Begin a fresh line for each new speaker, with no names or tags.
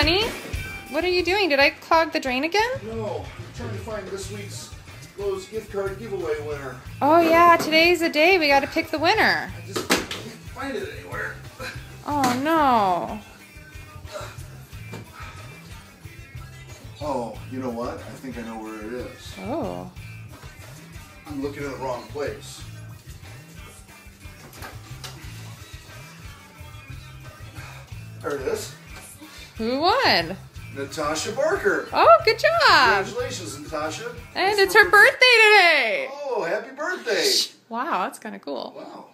honey. What are you doing? Did I clog the drain again?
No, I'm trying to find this week's Lowe's gift card giveaway winner.
Oh yeah, today's the day. We got to pick the winner.
I just can't find it anywhere.
Oh no.
Oh, you know what? I think I know where it is.
Oh.
I'm looking in the wrong place. There it is.
Who won?
NATASHA Barker.
Oh, good job.
Congratulations, NATASHA.
And it's her birthday today.
Oh, happy birthday.
Wow, that's kind of cool.
Wow.